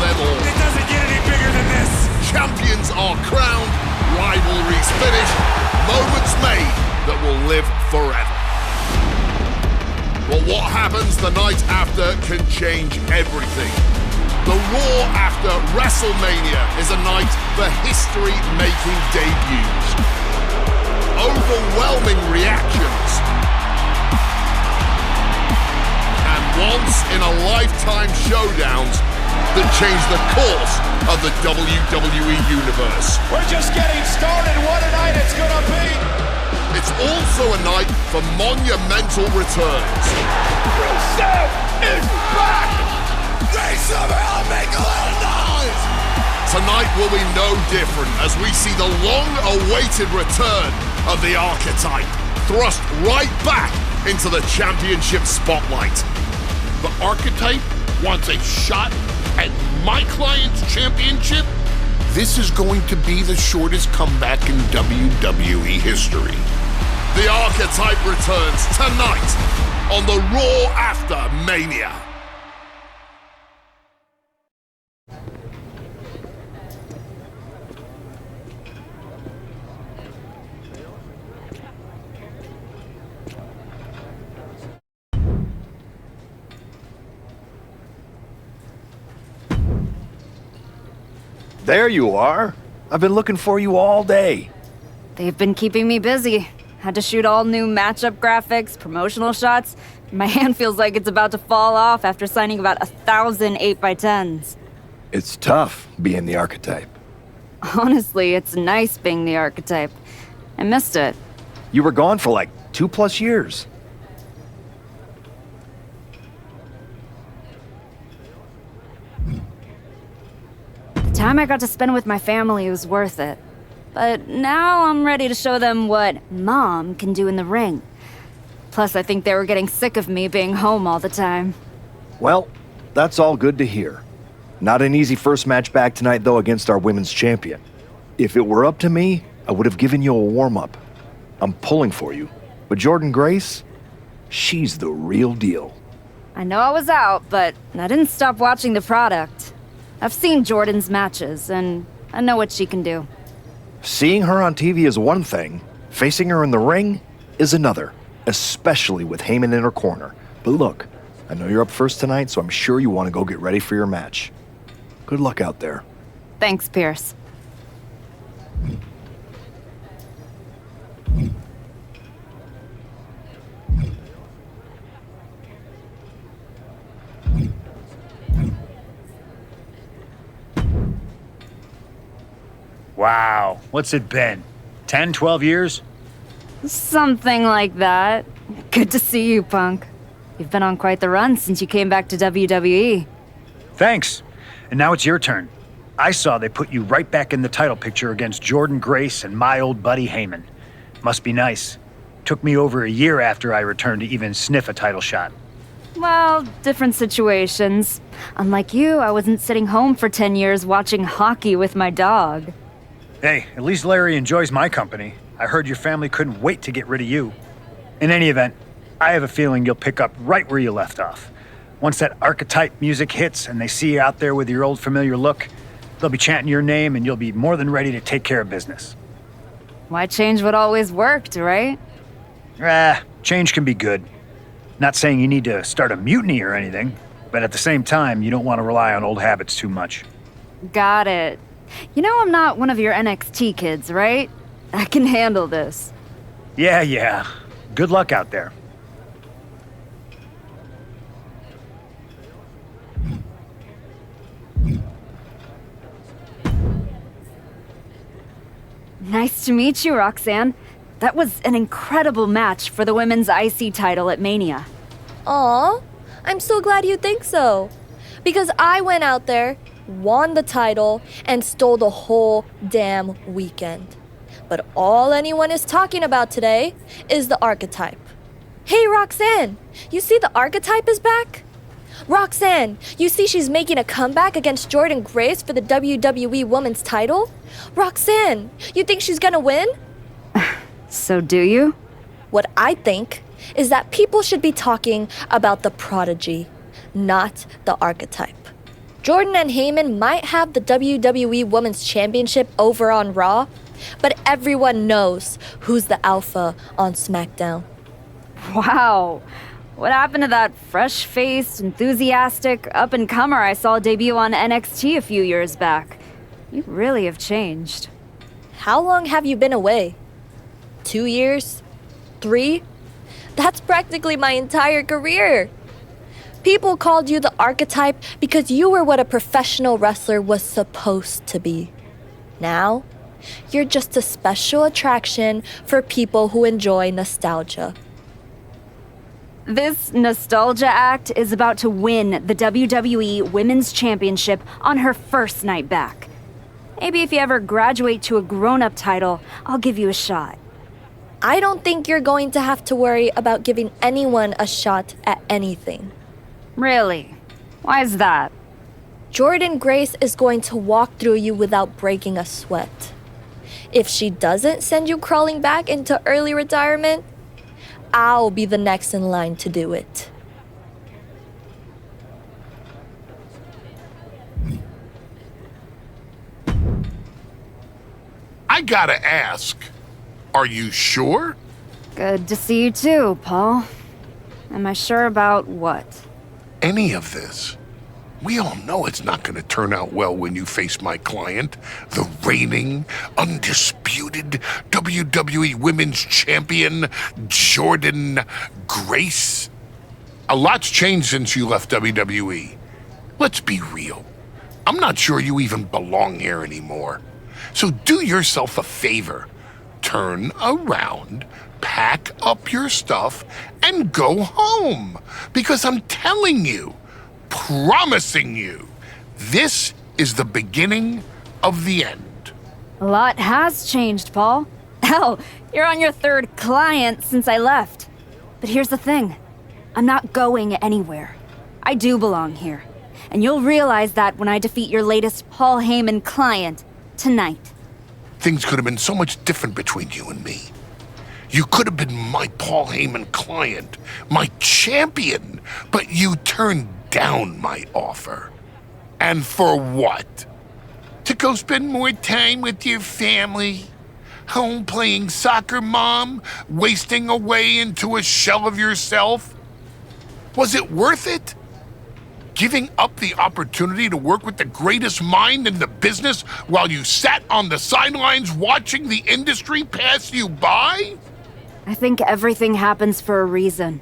them all. It doesn't get any bigger than this. Champions are crowned, rivalries finished, moments made that will live forever. But what happens the night after can change everything. The Raw after WrestleMania is a night for history-making debuts. Overwhelming reactions. And once-in-a-lifetime showdowns that change the course of the WWE Universe. We're just getting started. What a night it's gonna be. It's also a night for monumental returns. Rusev is back! They somehow make a little noise! Tonight will be no different as we see the long-awaited return of the archetype, thrust right back into the championship spotlight. The archetype wants a shot at my client's championship? This is going to be the shortest comeback in WWE history. The archetype returns tonight on the Raw after Mania. There you are. I've been looking for you all day. They've been keeping me busy. Had to shoot all new matchup graphics, promotional shots. My hand feels like it's about to fall off after signing about 1,000 8x10s. It's tough being the archetype. Honestly, it's nice being the archetype. I missed it. You were gone for like 2+ years. The time I got to spend with my family was worth it. But now I'm ready to show them what Mom can do in the ring. Plus, I think they were getting sick of me being home all the time. Well, that's all good to hear. Not an easy first match back tonight, though, against our women's champion. If it were up to me, I would have given you a warm-up. I'm pulling for you. But Jordynne Grace, she's the real deal. I know I was out, but I didn't stop watching the product. I've seen Jordynne's matches, and I know what she can do. Seeing her on TV is one thing. Facing her in the ring is another, especially with Heyman in her corner. But look, I know you're up first tonight, so I'm sure you want to go get ready for your match. Good luck out there. Thanks, Pierce. Wow, what's it been? 10, 12 years? Something like that. Good to see you, Punk. You've been on quite the run since you came back to WWE. Thanks. And now it's your turn. I saw they put you right back in the title picture against Jordynne Grace and my old buddy Heyman. Must be nice. Took me over a year after I returned to even sniff a title shot. Well, different situations. Unlike you, I wasn't sitting home for 10 years watching hockey with my dog. Hey, at least Larry enjoys my company. I heard your family couldn't wait to get rid of you. In any event, I have a feeling you'll pick up right where you left off. Once that archetype music hits and they see you out there with your old familiar look, they'll be chanting your name and you'll be more than ready to take care of business. Why change what always worked, right? Change can be good. Not saying you need to start a mutiny or anything, but at the same time, you don't want to rely on old habits too much. Got it. You know I'm not one of your NXT kids, right? I can handle this. Yeah. Good luck out there. Nice to meet you, Roxanne. That was an incredible match for the women's IC title at Mania. Aw, I'm so glad you think so. Because I went out there, won the title, and stole the whole damn weekend. But all anyone is talking about today is the archetype. Hey, Roxanne, you see the archetype is back? Roxanne, you see she's making a comeback against Jordynne Grace for the WWE Women's title? Roxanne, you think she's gonna win? So do you? What I think is that people should be talking about the prodigy, not the archetype. Jordan and Heyman might have the WWE Women's Championship over on Raw, but everyone knows who's the alpha on SmackDown. Wow. What happened to that fresh-faced, enthusiastic up-and-comer I saw debut on NXT a few years back? You really have changed. How long have you been away? 2 years? 3? That's practically my entire career. People called you the archetype because you were what a professional wrestler was supposed to be. Now, you're just a special attraction for people who enjoy nostalgia. This nostalgia act is about to win the WWE Women's Championship on her first night back. Maybe if you ever graduate to a grown-up title, I'll give you a shot. I don't think you're going to have to worry about giving anyone a shot at anything. Really? Why is that? Jordan Grace is going to walk through you without breaking a sweat. If she doesn't send you crawling back into early retirement, I'll be the next in line to do it. I gotta ask, are you sure? Good to see you too, Paul. Am I sure about what? Any of this? We all know it's not gonna turn out well when you face my client, the reigning, undisputed WWE Women's Champion, Jordan Grace. A lot's changed since you left WWE. Let's be real. I'm not sure you even belong here anymore. So do yourself a favor. Turn around, pack up your stuff, and go home. Because I'm telling you, promising you, this is the beginning of the end. A lot has changed, Paul. Hell, you're on your third client since I left. But here's the thing. I'm not going anywhere. I do belong here. And you'll realize that when I defeat your latest Paul Heyman client tonight. Things could have been so much different between you and me. You could have been my Paul Heyman client, my champion, but you turned down my offer. And for what? To go spend more time with your family? Home playing soccer, Mom? Wasting away into a shell of yourself? Was it worth it? Giving up the opportunity to work with the greatest mind in the business while you sat on the sidelines watching the industry pass you by? I think everything happens for a reason.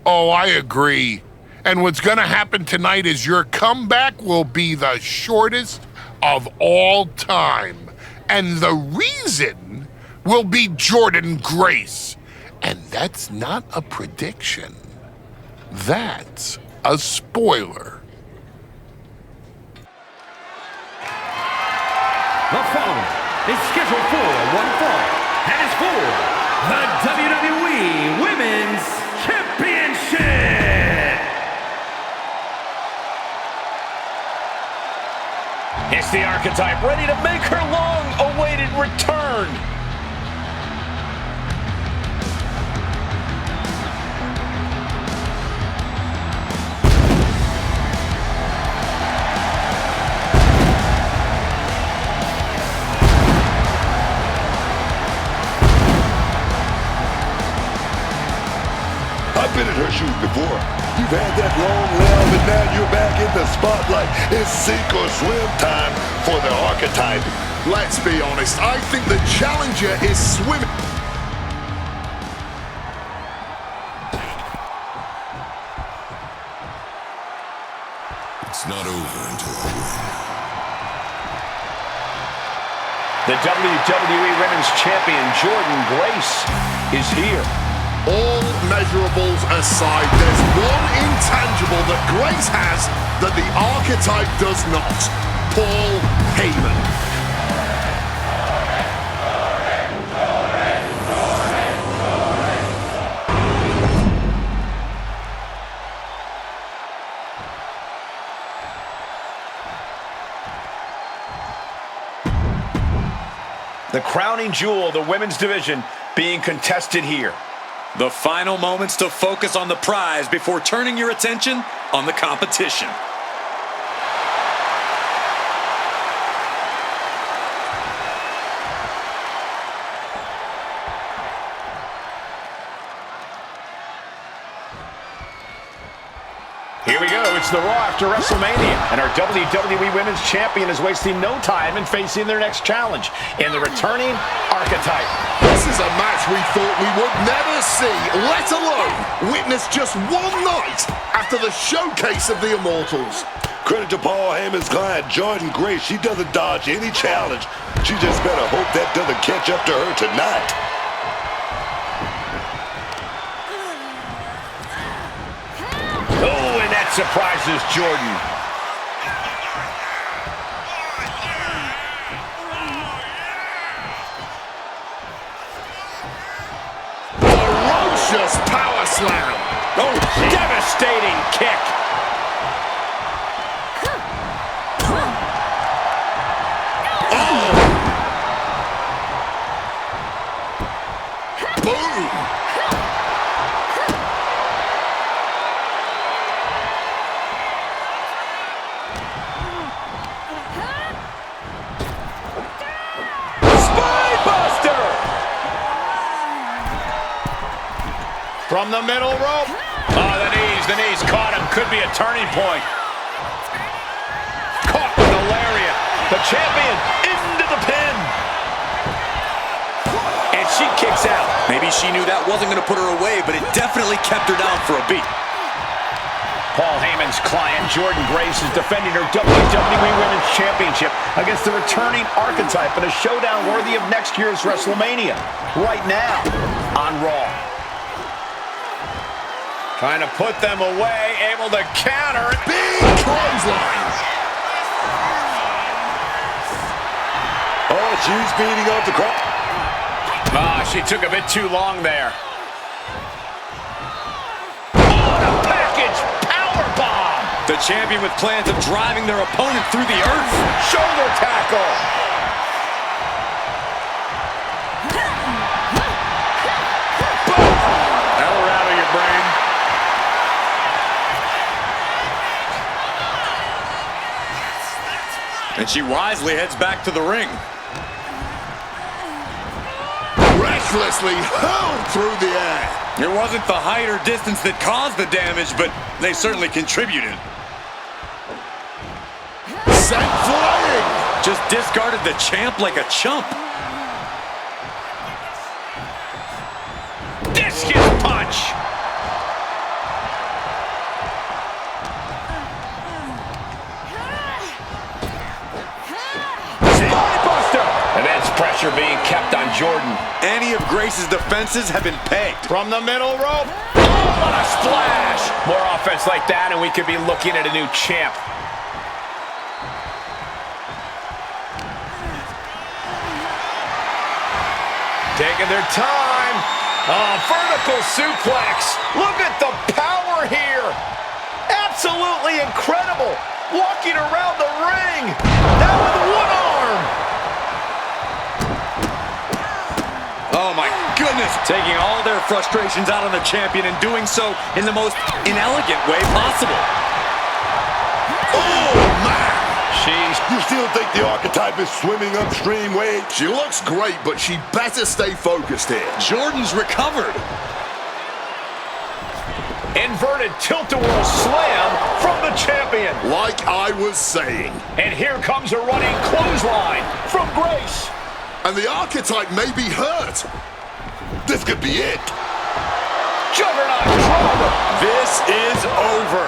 Oh, I agree. And what's gonna happen tonight is your comeback will be the shortest of all time. And the reason will be Jordan Grace. And that's not a prediction. That's a spoiler. The following is scheduled for one fall and is for the WWE Women's Championship. It's the archetype ready to make her long-awaited return. I've been in her shoes before. You've had that long layoff and now you're back in the spotlight. It's sink or swim time for the archetype. Let's be honest, I think the challenger is swimming. It's not over until I win. The WWE Women's Champion, Jordan Grace, is here. All measurables aside, there's one intangible that Grace has that the archetype does not. Paul Heyman. The crowning jewel of the women's division being contested here. The final moments to focus on the prize before turning your attention on the competition. it's the Raw after WrestleMania, and our WWE Women's Champion is wasting no time in facing their next challenge in the returning archetype. This is a match we thought we would never see, let alone witness just one night after the showcase of the Immortals. Credit to Paul Heyman's client, Jordan Grace. She doesn't dodge any challenge. She just better hope that doesn't catch up to her tonight. Oh, and that surprises Jordan. Ferocious power slam. Oh, devastating kick. From the middle rope. Oh, the knees caught him. Could be a turning point. Caught with the lariat. The champion into the pin. And she kicks out. Maybe she knew that wasn't going to put her away, but it definitely kept her down for a beat. Paul Heyman's client, Jordan Grace, is defending her WWE Women's Championship against the returning archetype in a showdown worthy of next year's WrestleMania. Right now on Raw. Trying to put them away, able to counter. Big clothesline. Oh, she's beating up the crowd. Ah, she took a bit too long there. What a package! Powerbomb! The champion with plans of driving their opponent through the earth. Shoulder tackle! Boom! That'll rattle your brain. And she wisely heads back to the ring. Recklessly hurled through the air. It wasn't the height or distance that caused the damage, but they certainly contributed. Sent flying. Just discarded the champ like a chump. Discus punch! Immense pressure being kept on Jordan. Any of Grace's defenses have been pegged. From the middle rope. Oh, what a splash! More offense like that, and we could be looking at a new champ. Taking their time. Oh, vertical suplex. Look at the power here. Absolutely incredible. Walking around the ring. Now with one arm. Oh my goodness, taking all their frustrations out on the champion and doing so in the most inelegant way possible. Oh man! You still think the archetype is swimming upstream, Wade? She looks great, but she better stay focused here. Jordan's recovered. Inverted tilt-a-whirl slam from the champion. Like I was saying. And here comes a running clothesline from Grace. And the archetype may be hurt. This could be it. Juggernaut driver. This is over.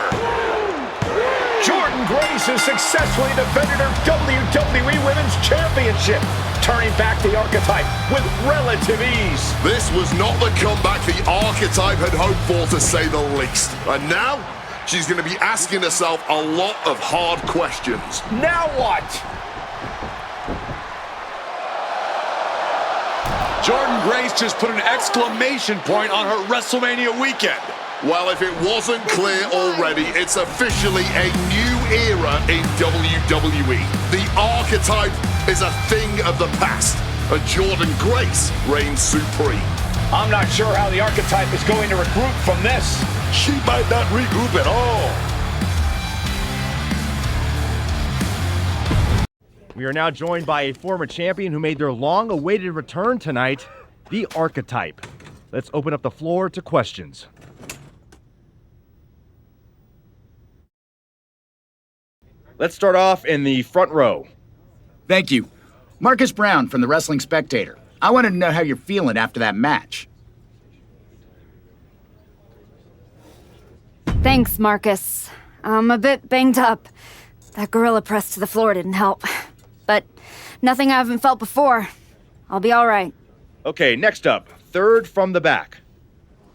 Jordan Grace has successfully defended her WWE Women's Championship, turning back the archetype with relative ease. This was not the comeback the archetype had hoped for, to say the least. And now, she's going to be asking herself a lot of hard questions. Now what? Jordan Grace just put an exclamation point on her WrestleMania weekend. Well, if it wasn't clear already, it's officially a new era in WWE. The archetype is a thing of the past, and Jordan Grace reigns supreme. I'm not sure how the archetype is going to regroup from this. She might not regroup at all. We are now joined by a former champion who made their long-awaited return tonight, the archetype. Let's open up the floor to questions. Let's start off in the front row. Thank you. Marcus Brown from the Wrestling Spectator. I wanted to know how you're feeling after that match. Thanks, Marcus. I'm a bit banged up. That gorilla press to the floor didn't help. But nothing I haven't felt before. I'll be all right. Okay, next up, third from the back.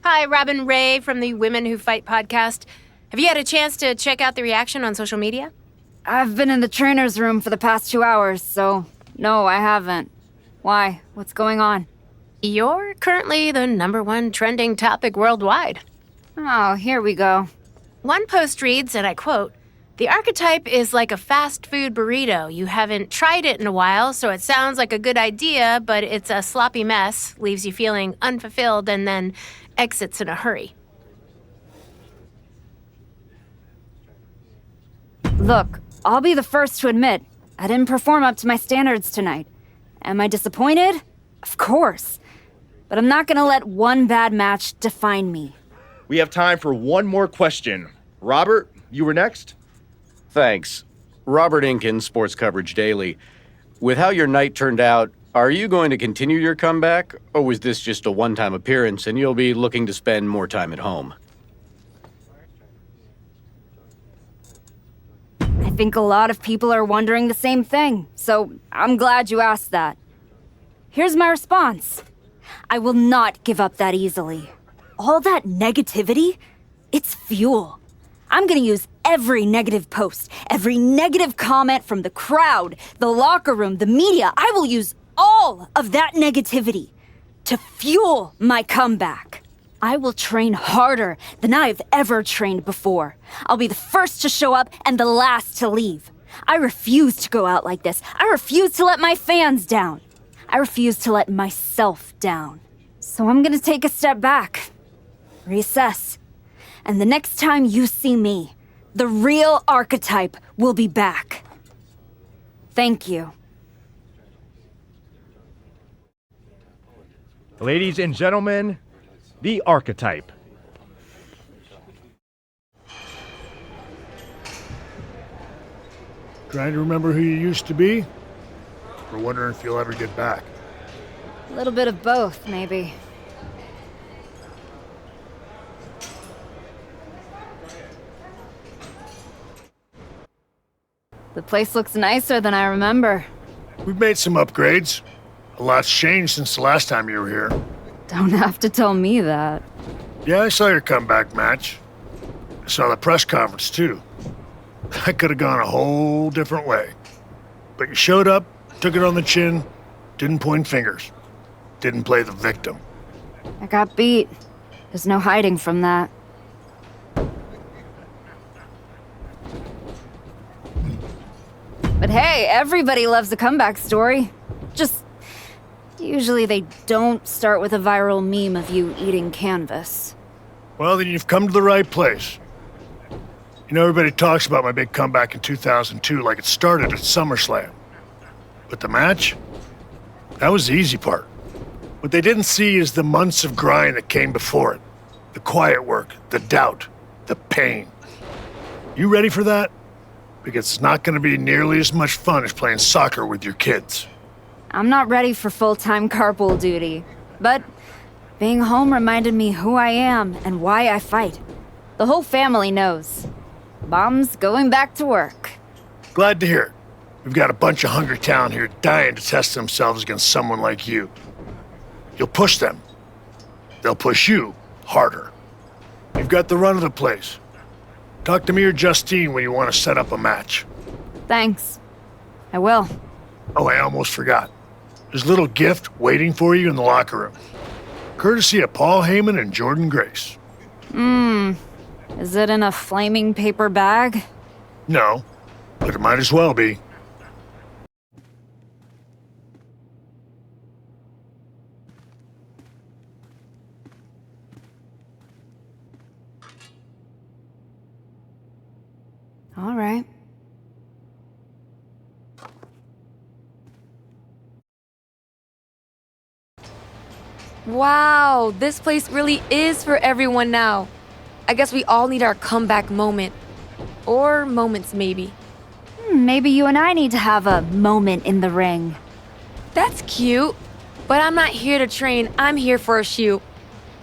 Hi, Robin Ray from the Women Who Fight podcast. Have you had a chance to check out the reaction on social media? I've been in the trainer's room for the past 2 hours, so no, I haven't. Why? What's going on? You're currently the #1 trending topic worldwide. Oh, here we go. One post reads, and I quote, "The archetype is like a fast food burrito. You haven't tried it in a while, so it sounds like a good idea, but it's a sloppy mess, leaves you feeling unfulfilled, and then exits in a hurry." Look, I'll be the first to admit, I didn't perform up to my standards tonight. Am I disappointed? Of course. But I'm not gonna let one bad match define me. We have time for one more question. Robert, you were next? Thanks. Robert Inkin, Sports Coverage Daily. With how your night turned out, are you going to continue your comeback, or was this just a one-time appearance and you'll be looking to spend more time at home? I think a lot of people are wondering the same thing, so I'm glad you asked that. Here's my response. I will not give up that easily. All that negativity, it's fuel. I'm gonna use every negative post, every negative comment from the crowd, the locker room, the media. I will use all of that negativity to fuel my comeback. I will train harder than I've ever trained before. I'll be the first to show up and the last to leave. I refuse to go out like this. I refuse to let my fans down. I refuse to let myself down. So I'm gonna take a step back. Reassess. And the next time you see me, the real archetype will be back. Thank you. Ladies and gentlemen, the archetype. Trying to remember who you used to be? Or wondering if you'll ever get back? A little bit of both, maybe. The place looks nicer than I remember. We've made some upgrades. A lot's changed since the last time you were here. Don't have to tell me that. Yeah, I saw your comeback match. I saw the press conference, too. That could have gone a whole different way. But you showed up, took it on the chin, didn't point fingers, didn't play the victim. I got beat. There's no hiding from that. But hey, everybody loves a comeback story. Just, usually they don't start with a viral meme of you eating canvas. Well, then you've come to the right place. You know, everybody talks about my big comeback in 2002 like it started at SummerSlam. But the match? That was the easy part. What they didn't see is the months of grind that came before it. The quiet work, the doubt, the pain. You ready for that? Because it's not going to be nearly as much fun as playing soccer with your kids. I'm not ready for full-time carpool duty, but being home reminded me who I am and why I fight. The whole family knows. Mom's going back to work. Glad to hear it. We've got a bunch of hungry talent here dying to test themselves against someone like you. You'll push them. They'll push you harder. You've got the run of the place. Talk to me or Justine when you want to set up a match. Thanks. I will. Oh, I almost forgot. There's a little gift waiting for you in the locker room. Courtesy of Paul Heyman and Jordan Grace. Is it in a flaming paper bag? No, but it might as well be. All right. Wow, this place really is for everyone now. I guess we all need our comeback moment. Or moments, maybe. Maybe you and I need to have a moment in the ring. That's cute, but I'm not here to train. I'm here for a shoot.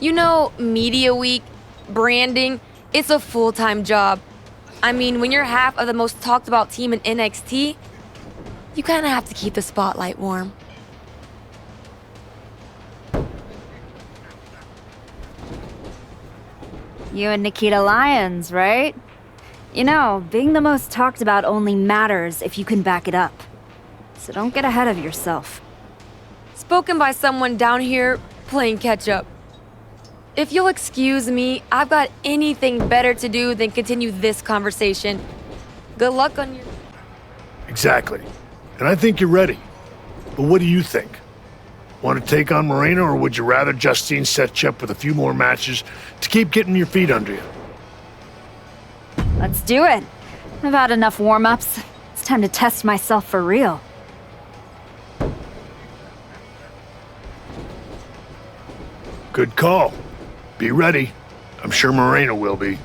You know, media week, branding, it's a full-time job. I mean, when you're half of the most talked about team in NXT, you kind of have to keep the spotlight warm. You and Nikita Lyons, right? You know, being the most talked about only matters if you can back it up. So don't get ahead of yourself. Spoken by someone down here playing catch-up. If you'll excuse me, I've got anything better to do than continue this conversation. Good luck on your... Exactly. And I think you're ready. But what do you think? Want to take on Moreno, or would you rather Justine set you up with a few more matches to keep getting your feet under you? Let's do it. I've had enough warm-ups. It's time to test myself for real. Good call. Be ready. I'm sure Moreno will be.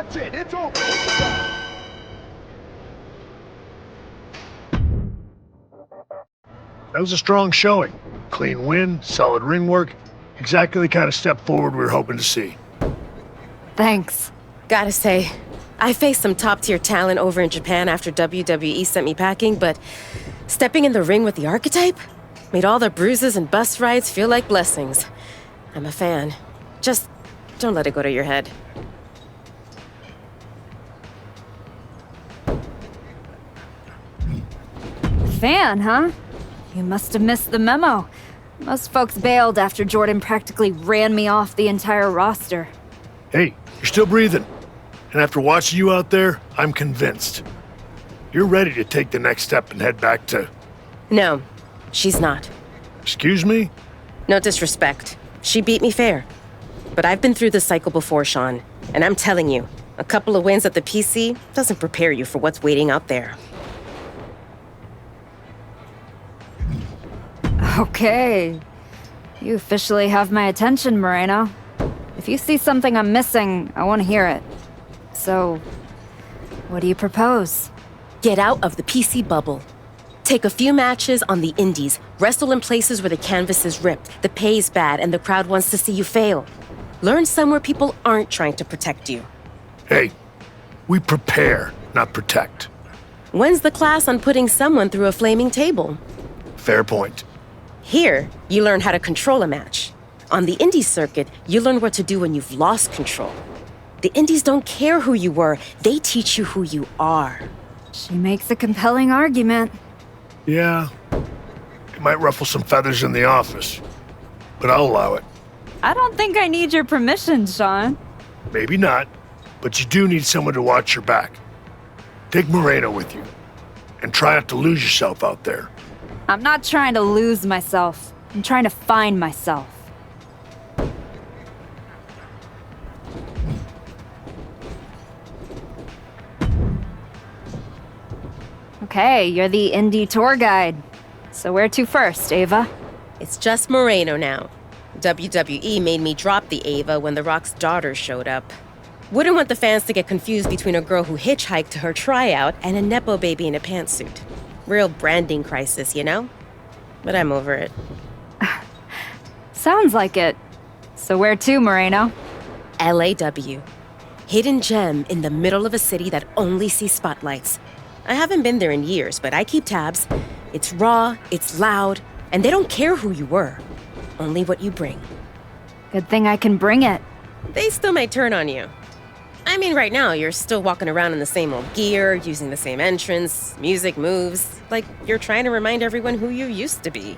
That's it. It's over. That was a strong showing. Clean win, solid ring work. Exactly the kind of step forward we were hoping to see. Thanks. Gotta say, I faced some top-tier talent over in Japan after WWE sent me packing, but stepping in the ring with the archetype made all the bruises and bus rides feel like blessings. I'm a fan. Just don't let it go to your head. Fan, huh? You must have missed the memo. Most folks bailed after Jordan practically ran me off the entire roster. Hey, you're still breathing. And after watching you out there, I'm convinced. You're ready to take the next step and head back to... No, she's not. Excuse me? No disrespect. She beat me fair. But I've been through this cycle before, Shawn. And I'm telling you, a couple of wins at the PC doesn't prepare you for what's waiting out there. Okay. You officially have my attention, Moreno. If you see something I'm missing, I want to hear it. So, what do you propose? Get out of the PC bubble. Take a few matches on the indies, wrestle in places where the canvas is ripped, the pay's bad, and the crowd wants to see you fail. Learn somewhere people aren't trying to protect you. Hey, we prepare, not protect. When's the class on putting someone through a flaming table? Fair point. Here, you learn how to control a match. On the indie circuit, you learn what to do when you've lost control. The indies don't care who you were, they teach you who you are. She makes a compelling argument. Yeah. It might ruffle some feathers in the office, but I'll allow it. I don't think I need your permission, Shawn. Maybe not, but you do need someone to watch your back. Take Moreno with you, and try not to lose yourself out there. I'm not trying to lose myself. I'm trying to find myself. Okay, you're the indie tour guide. So where to first, Ava? It's just Moreno now. WWE made me drop the Ava when The Rock's daughter showed up. Wouldn't want the fans to get confused between a girl who hitchhiked to her tryout and a Nepo baby in a pantsuit. Real branding crisis, you know? But I'm over it. Sounds like it. So where to, Moreno? LAW. Hidden gem in the middle of a city that only sees spotlights. I haven't been there in years, but I keep tabs. It's raw, it's loud, and they don't care who you were. Only what you bring. Good thing I can bring it. They still might turn on you. I mean, right now, you're still walking around in the same old gear, using the same entrance, music moves, like you're trying to remind everyone who you used to be.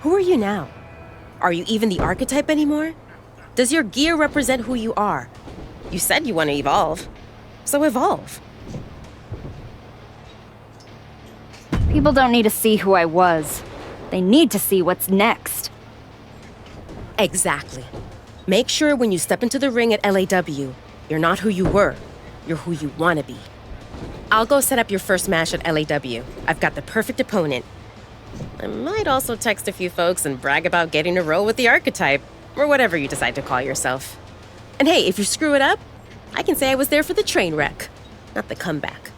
Who are you now? Are you even the archetype anymore? Does your gear represent who you are? You said you want to evolve, so evolve. People don't need to see who I was. They need to see what's next. Exactly. Make sure when you step into the ring at LAW, you're not who you were. You're who you want to be. I'll go set up your first match at LAW. I've got the perfect opponent. I might also text a few folks and brag about getting a role with the archetype, or whatever you decide to call yourself. And hey, if you screw it up, I can say I was there for the train wreck, not the comeback.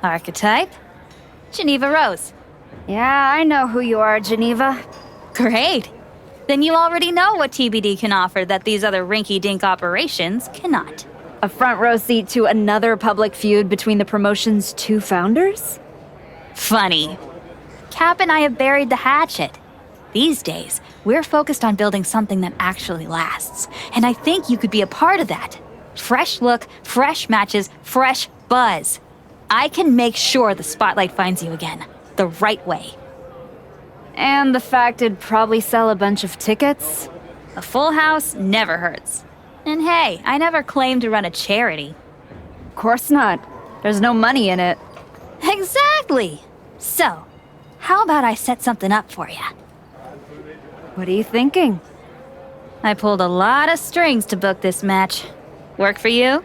Archetype? Geneva Rose. Yeah, I know who you are, Geneva. Great. Then you already know what TBD can offer that these other rinky-dink operations cannot. A front row seat to another public feud between the promotion's two founders? Funny. Cap and I have buried the hatchet. These days, we're focused on building something that actually lasts. And I think you could be a part of that. Fresh look, fresh matches, fresh buzz. I can make sure the spotlight finds you again. The right way. And the fact it'd probably sell a bunch of tickets? A full house never hurts. And hey, I never claimed to run a charity. Of course not. There's no money in it. Exactly. So, how about I set something up for you? What are you thinking? I pulled a lot of strings to book this match. Work for you?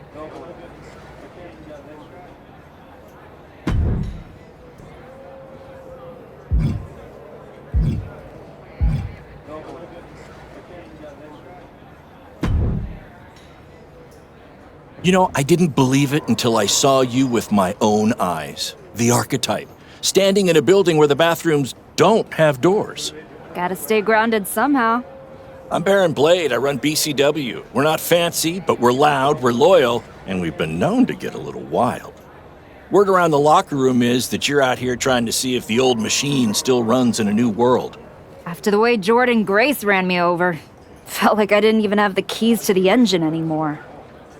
You know, I didn't believe it until I saw you with my own eyes. The archetype. Standing in a building where the bathrooms don't have doors. Gotta stay grounded somehow. I'm Baron Blade. I run BCW. We're not fancy, but we're loud, we're loyal, and we've been known to get a little wild. Word around the locker room is that you're out here trying to see if the old machine still runs in a new world. After the way Jordan Grace ran me over, felt like I didn't even have the keys to the engine anymore.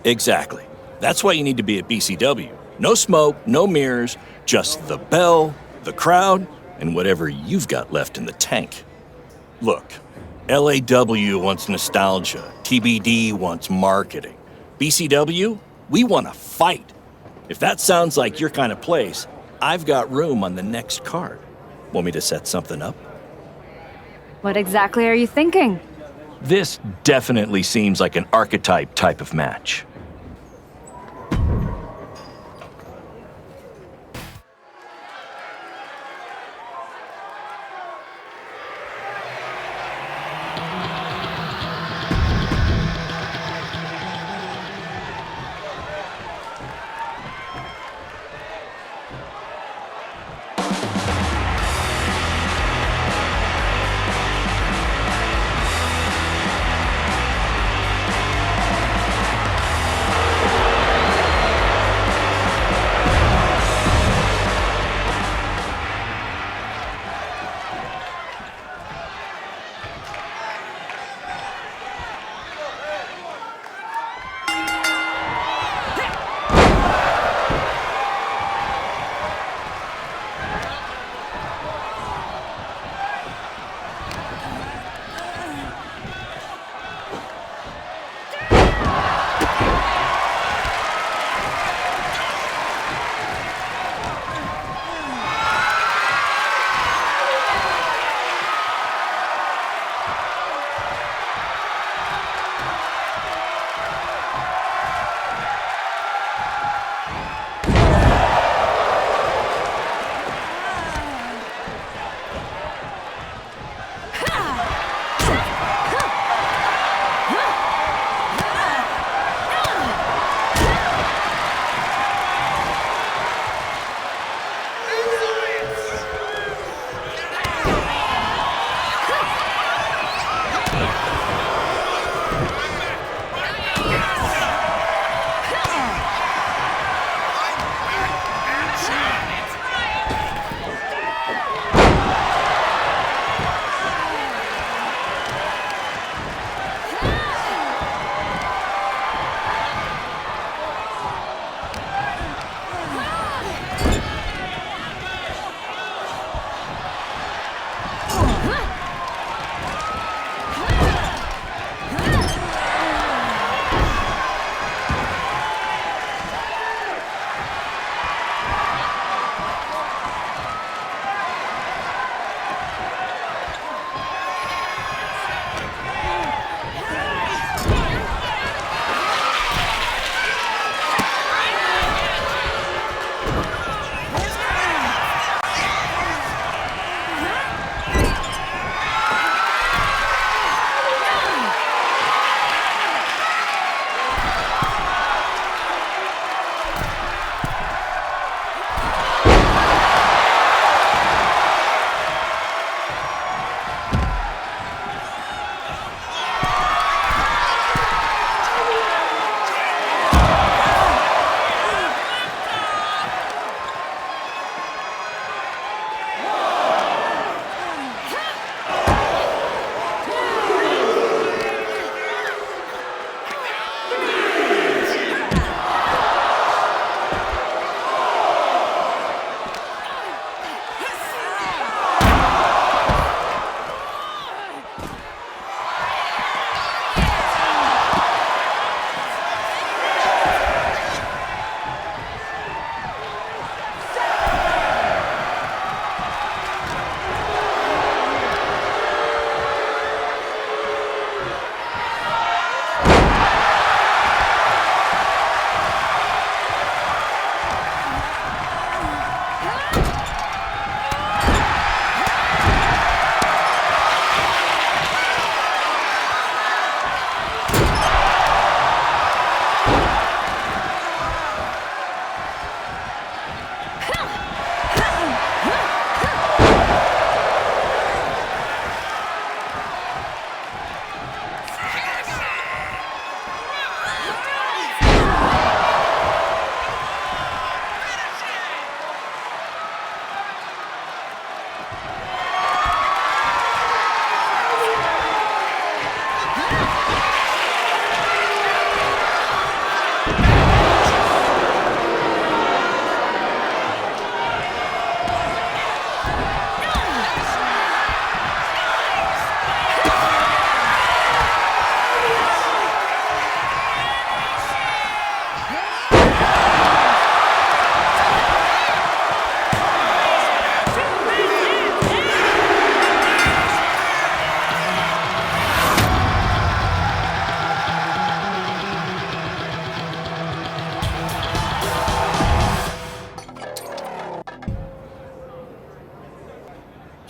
Exactly. That's why you need to be at BCW. No smoke, no mirrors, just the bell, the crowd, and whatever you've got left in the tank. Look, LAW wants nostalgia. TBD wants marketing. BCW, we want to fight. If that sounds like your kind of place, I've got room on the next card. Want me to set something up? What exactly are you thinking? This definitely seems like an archetype type of match.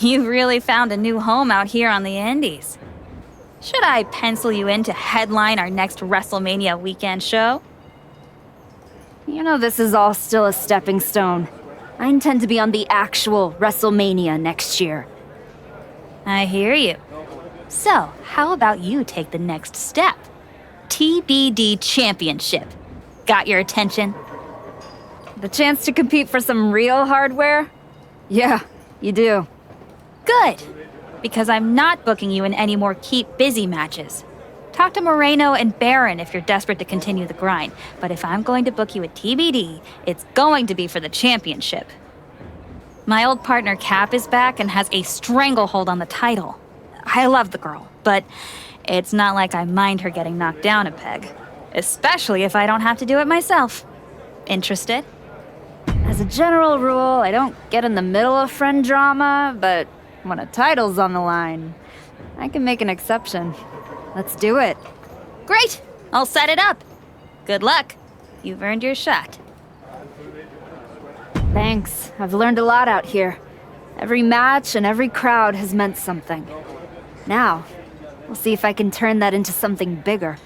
You really found a new home out here on the Indies. Should I pencil you in to headline our next WrestleMania weekend show? You know, this is all still a stepping stone. I intend to be on the actual WrestleMania next year. I hear you. So, how about you take the next step? TBD Championship. Got your attention? The chance to compete for some real hardware? Yeah, you do. Good, because I'm not booking you in any more keep busy matches. Talk to Moreno and Barron if you're desperate to continue the grind, but if I'm going to book you at TBD, it's going to be for the championship. My old partner Cap is back and has a stranglehold on the title. I love the girl, but it's not like I mind her getting knocked down a peg, especially if I don't have to do it myself. Interested? As a general rule, I don't get in the middle of friend drama, but when a title's on the line, I can make an exception. Let's do it. Great! I'll set it up. Good luck. You've earned your shot. Thanks. I've learned a lot out here. Every match and every crowd has meant something. Now, we'll see if I can turn that into something bigger.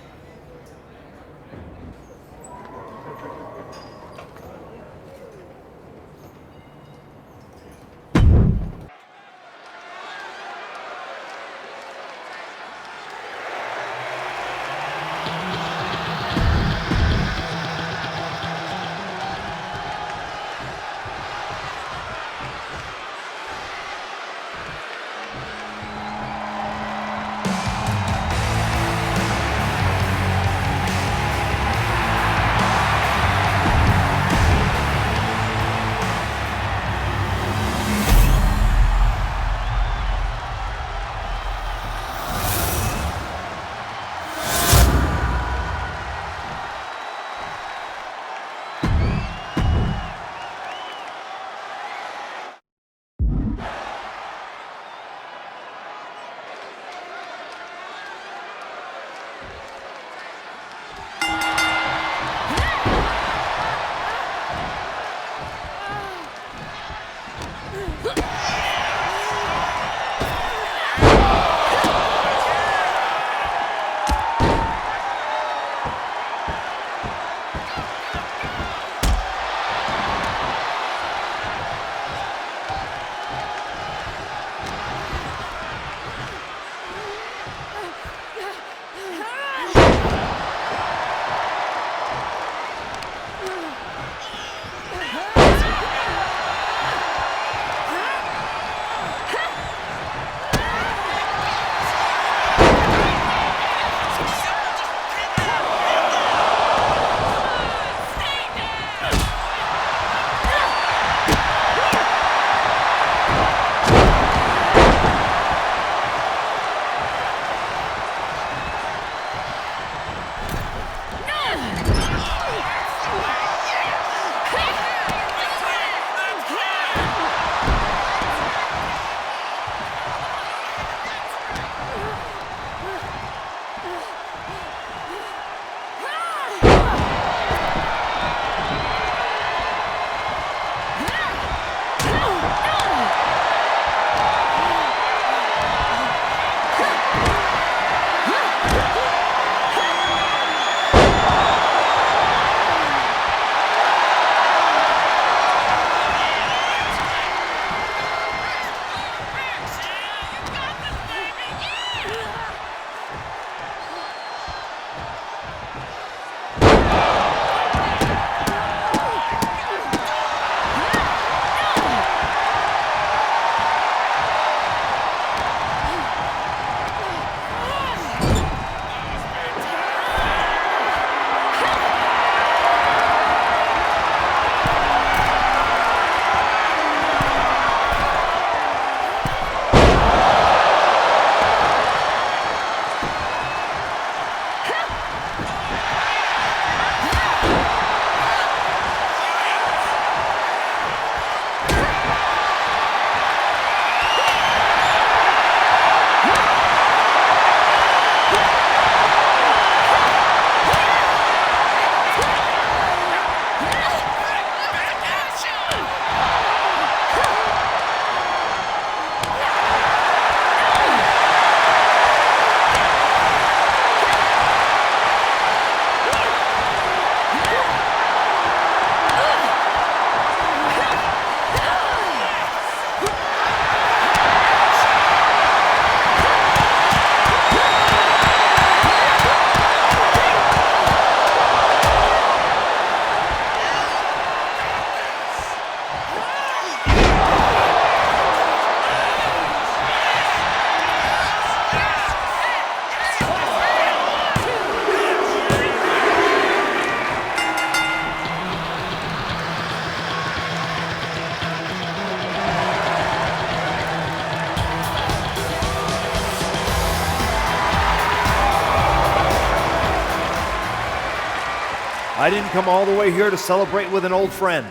I didn't come all the way here to celebrate with an old friend.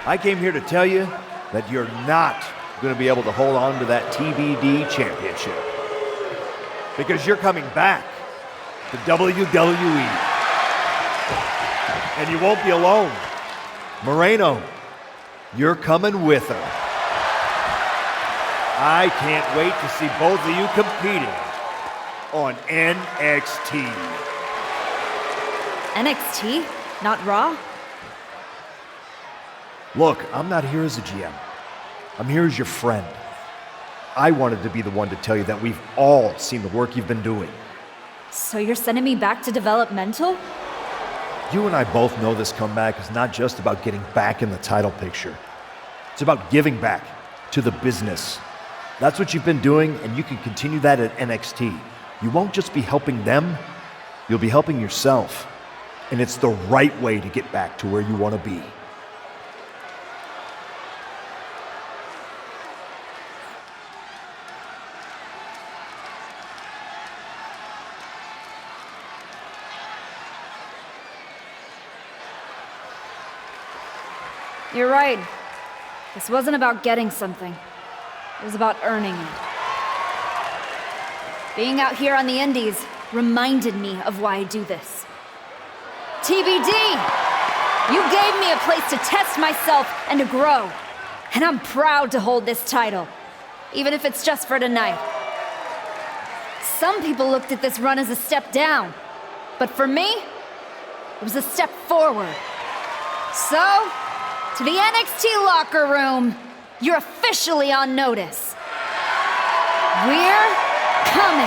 I came here to tell you that you're not going to be able to hold on to that TBD championship. Because you're coming back to WWE. And you won't be alone. Moreno, you're coming with her. I can't wait to see both of you competing on NXT. NXT? Not Raw? Look, I'm not here as a GM. I'm here as your friend. I wanted to be the one to tell you that we've all seen the work you've been doing. So you're sending me back to developmental? You and I both know this comeback is not just about getting back in the title picture. It's about giving back to the business. That's what you've been doing, and you can continue that at NXT. You won't just be helping them, you'll be helping yourself. And it's the right way to get back to where you want to be. You're right. This wasn't about getting something. It was about earning it. Being out here on the Indies reminded me of why I do this. TBD! You gave me a place to test myself and to grow. And I'm proud to hold this title, even if it's just for tonight. Some people looked at this run as a step down, but for me, it was a step forward. So, to the NXT locker room, you're officially on notice. We're coming.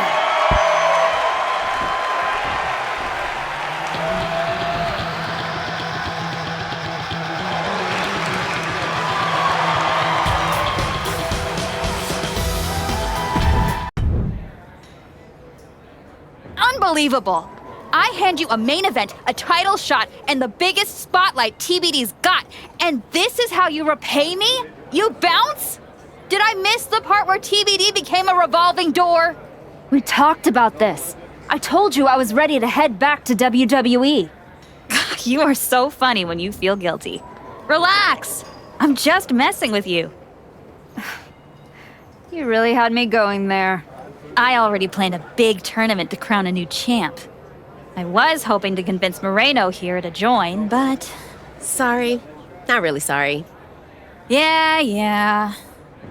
Unbelievable! I hand you a main event, a title shot, and the biggest spotlight TBD's got, and this is how you repay me? You bounce? Did I miss the part where TBD became a revolving door? We talked about this. I told you I was ready to head back to WWE. You are so funny when you feel guilty. Relax! I'm just messing with you. You really had me going there. I already planned a big tournament to crown a new champ. I was hoping to convince Moreno here to join, but... Sorry. Not really sorry. Yeah.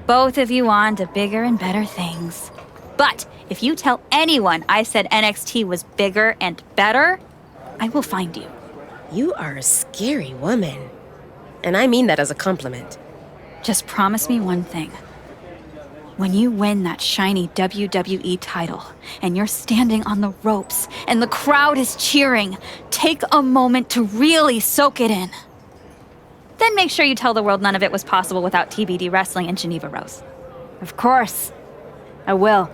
Both of you want to bigger and better things. But if you tell anyone I said NXT was bigger and better, I will find you. You are a scary woman. And I mean that as a compliment. Just promise me one thing. When you win that shiny WWE title, and you're standing on the ropes, and the crowd is cheering, take a moment to really soak it in. Then make sure you tell the world none of it was possible without TBD wrestling in Geneva Rose. Of course. I will.